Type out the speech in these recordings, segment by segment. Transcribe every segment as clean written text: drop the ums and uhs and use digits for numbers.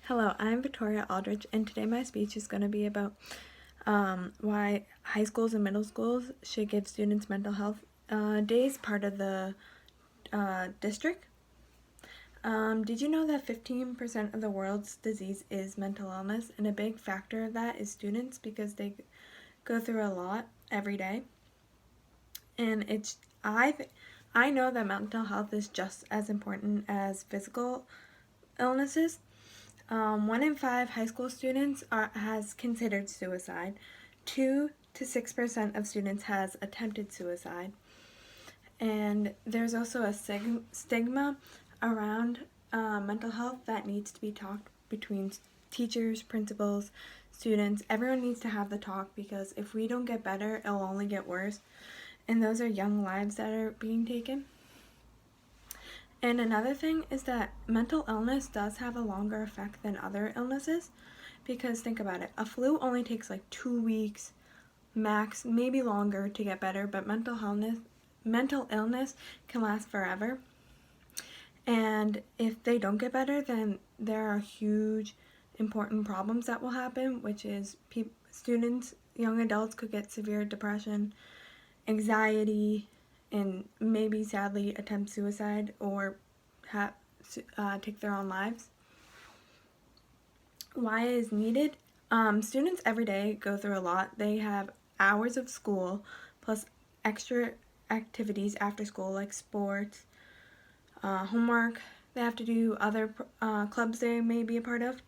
Hello, I'm Victoria Aldrich, and today my speech is going to be about why high schools and middle schools should give students mental health days, part of the district. Did you know that 15% of the world's disease is mental illness, and a big factor of that is students because they go through a lot every day. And I know that mental health is just as important as physical illnesses. 1 in 5 high school students has considered suicide. 2 to 6% of students has attempted suicide. And there's also a stigma around mental health that needs to be talked between teachers, principals, students. Everyone needs to have the talk, because if we don't get better, it'll only get worse. And those are young lives that are being taken. And another thing is that mental illness does have a longer effect than other illnesses, because think about it, a flu only takes like 2 weeks max, maybe longer, to get better, but mental illness can last forever. And if they don't get better, then there are huge important problems that will happen, which is students, young adults could get severe depression, anxiety, and maybe sadly attempt suicide or take their own lives. Why it is needed? Students every day go through a lot. They have hours of school plus extra activities after school, like sports, homework. They have to do other clubs they may be a part of.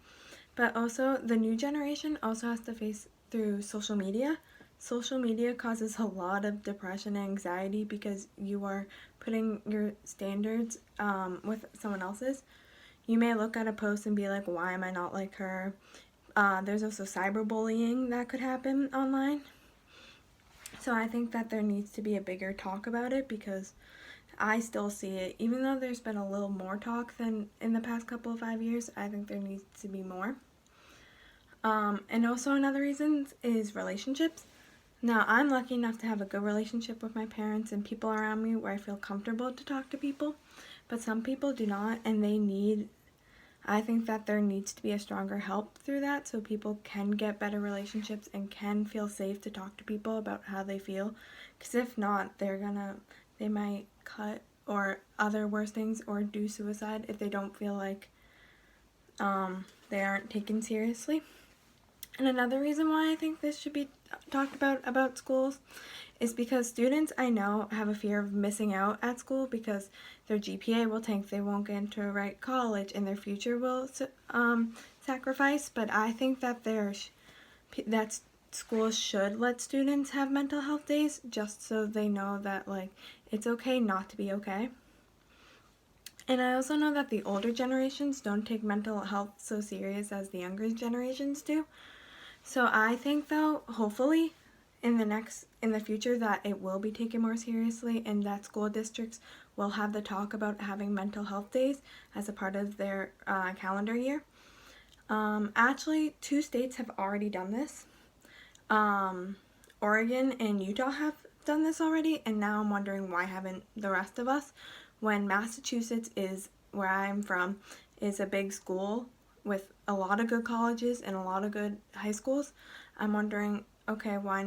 But also the new generation also has to face through social media. Social media causes a lot of depression and anxiety because you are putting your standards with someone else's. You may look at a post and be like, why am I not like her? There's also cyberbullying that could happen online. So I think that there needs to be a bigger talk about it, because I still see it. Even though there's been a little more talk than in the past couple of 5 years, I think there needs to be more. And also another reason is relationships. Now, I'm lucky enough to have a good relationship with my parents and people around me where I feel comfortable to talk to people, but some people do not, and I think that there needs to be a stronger help through that, so people can get better relationships and can feel safe to talk to people about how they feel, because if not, they might cut or other worse things, or do suicide if they don't feel like they aren't taken seriously. And another reason why I think this should be talked about schools is because students, I know, have a fear of missing out at school because their GPA will tank, they won't get into a right college, and their future will sacrifice. But I think that schools should let students have mental health days, just so they know that it's okay not to be okay. And I also know that the older generations don't take mental health so serious as the younger generations do. So I think, though, hopefully in the future, that it will be taken more seriously, and that school districts will have the talk about having mental health days as a part of their calendar year. Actually, 2 states have already done this. Oregon and Utah have done this already, and now I'm wondering why haven't the rest of us, when Massachusetts is, where I'm from, is a big school with a lot of good colleges and a lot of good high schools. I'm wondering, okay, why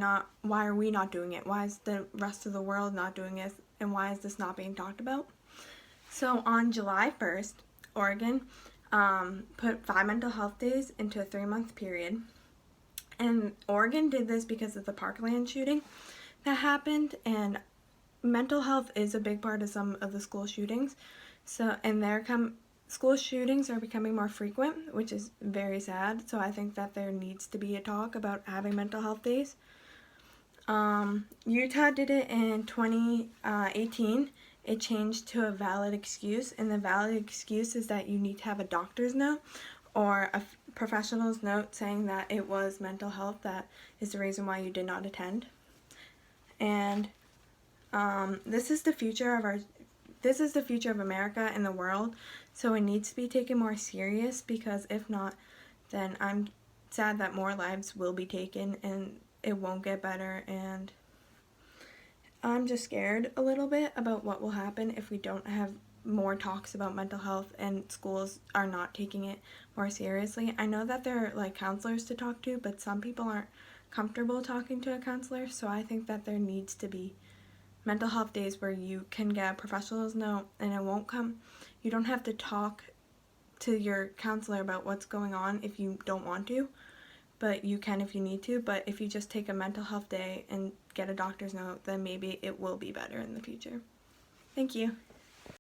are we not doing it? Why is the rest of the world not doing it? And why is this not being talked about? So on July 1st, Oregon put 5 mental health days into a 3-month period. And Oregon did this because of the Parkland shooting that happened, and mental health is a big part of some of the school shootings. So, school shootings are becoming more frequent, which is very sad. So I think that there needs to be a talk about having mental health days. Utah did it in 2018. It changed to a valid excuse, and the valid excuse is that you need to have a doctor's note or a professional's note saying that it was mental health that is the reason why you did not attend. And this is the future of America and the world, so it needs to be taken more serious, because if not, then I'm sad that more lives will be taken and it won't get better, and I'm just scared a little bit about what will happen if we don't have more talks about mental health and schools are not taking it more seriously. I know that there are like counselors to talk to, but some people aren't comfortable talking to a counselor, so I think that there needs to be mental health days where you can get a professional's note and it won't come. You don't have to talk to your counselor about what's going on if you don't want to, but you can if you need to. But if you just take a mental health day and get a doctor's note, then maybe it will be better in the future. Thank you.